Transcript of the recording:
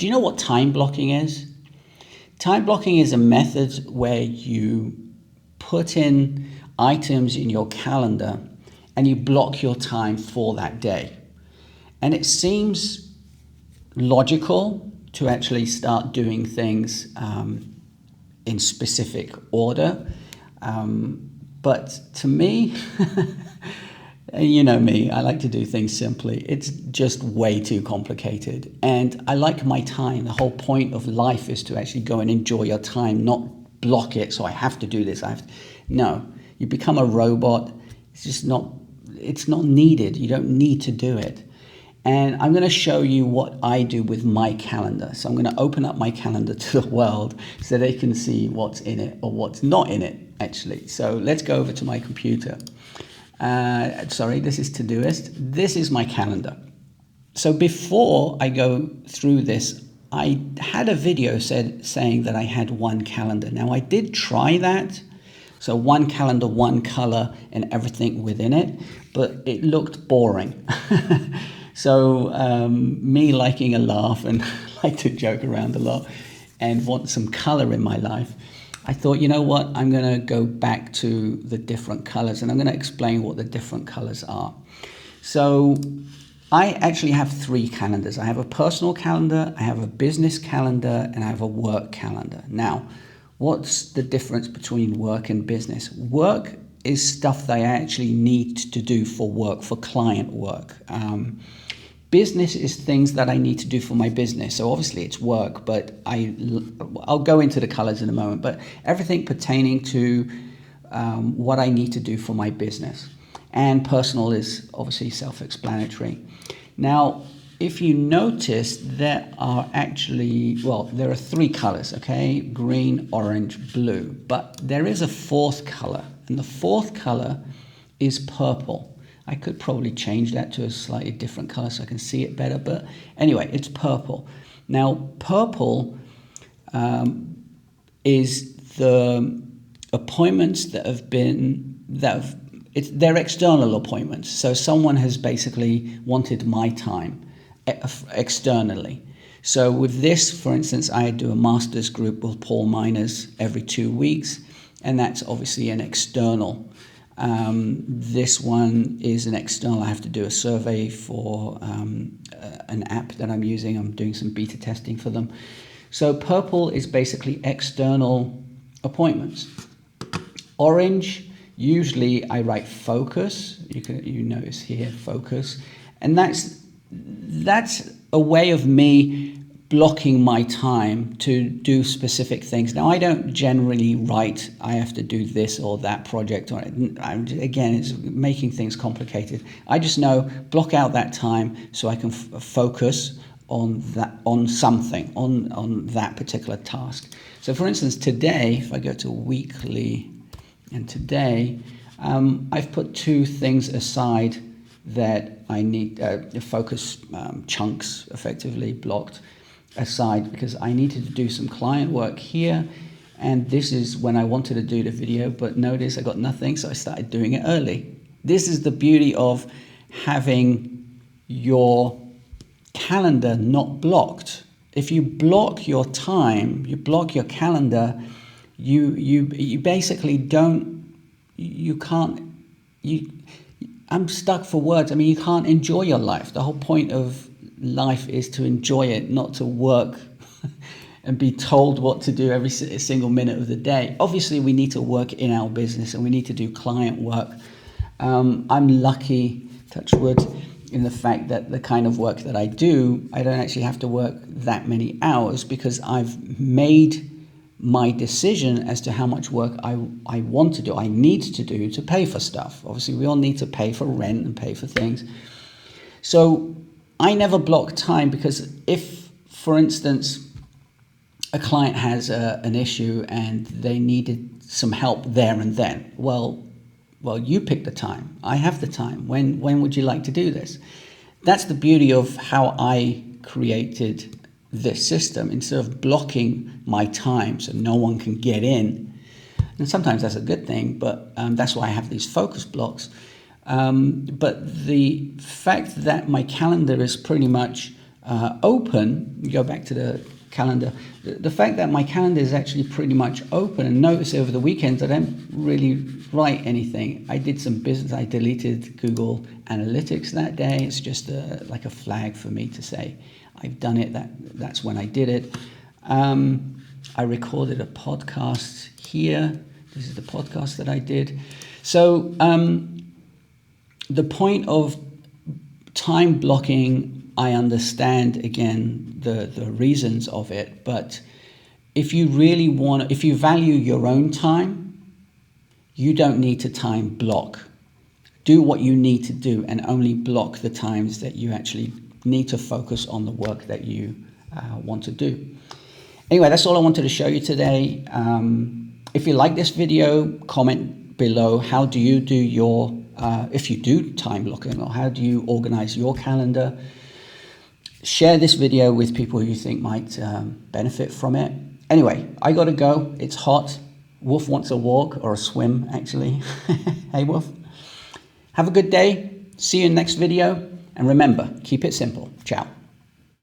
Do you know what time blocking is? Time blocking is a method where you put in items in your calendar and you block your time for that day. And it seems logical to actually start doing things in specific order. But to me, you know me, I like to do things simply. It's just way too complicated. And I like my time. The whole point of life is to actually go and enjoy your time, not block it. So I have to do this. No, you become a robot. It's not needed. You don't need to do it. And I'm going to show you what I do with my calendar. So I'm going to open up my calendar to the world so they can see what's in it or what's not in it, actually. So let's go over to my computer. This is Todoist. This is my calendar. So before I go through this, I had a video saying that I had one calendar. Now I did try that. So one calendar, one color, and everything within it, but it looked boring. So me liking a laugh and like to joke around a lot and want some color in my life, I thought, you know what, I'm going to go back to the different colors and I'm going to explain what the different colors are. So I actually have three calendars. I have a personal calendar, I have a business calendar, and I have a work calendar. Now, what's the difference between work and business? Work is stuff that I actually need to do for work, for client work. Business is things that I need to do for my business. So obviously it's work, but I'll go into the colors in a moment, but everything pertaining to what I need to do for my business. And personal is obviously self-explanatory. Now, if you notice, there are three colors, okay? Green, orange, blue, but there is a fourth color, and the fourth color is purple. I could probably change that to a slightly different color so I can see it better, but anyway, it's purple. Now, purple is the appointments they're external appointments. So someone has basically wanted my time externally. So with this, for instance, I do a master's group with Paul Miners every 2 weeks, and that's obviously an external. This one is an external. I have to do a survey for an app that I'm using. I'm doing some beta testing for them. So purple is basically external appointments. Orange, usually I write focus. You notice here, focus. And that's a way of me blocking my time to do specific things. Now, I don't generally write, I have to do this or that project. Again, it's making things complicated. I just know, block out that time so I can focus on something, on that particular task. So for instance, today, if I go to weekly, and today, I've put two things aside that I need focus chunks effectively blocked aside because I needed to do some client work here, and this is when I wanted to do the video, but notice I got nothing, so I started doing it early. This is the beauty of having your calendar not blocked. If you block your time, you block your calendar, you basically I'm stuck for words. I mean, you can't enjoy your life. The whole point of life is to enjoy it, not to work and be told what to do every single minute of the day. Obviously, we need to work in our business and we need to do client work. I'm lucky, touch wood, in the fact that the kind of work that I do, I don't actually have to work that many hours because I've made my decision as to how much work I want to do, I need to do to pay for stuff. Obviously, we all need to pay for rent and pay for things. So I never block time because if, for instance, a client has an issue and they needed some help there and then, well, you pick the time. I have the time. When would you like to do this? That's the beauty of how I created this system. Instead of blocking my time so no one can get in, and sometimes that's a good thing, but that's why I have these focus blocks. But the fact that my calendar is pretty much open, you go back to the calendar, the fact that my calendar is actually pretty much open, and notice over the weekends I don't really write anything. I did some business, I deleted Google Analytics that day. It's just like a flag for me to say I've done it, that's when I did it. I recorded a podcast here. This is the podcast that I did. So the point of time blocking, I understand again the reasons of it, but if you value your own time, you don't need to time block. Do what you need to do and only block the times that you actually need to focus on the work that you want to do. Anyway, that's all I wanted to show you today. If you like this video, comment below. How do you do your, if you do time blocking, or how do you organize your calendar? Share this video with people who you think might benefit from it. Anyway, I gotta go. It's hot. Wolf wants a walk or a swim, actually. Hey, Wolf. Have a good day. See you in the next video. And remember, keep it simple. Ciao.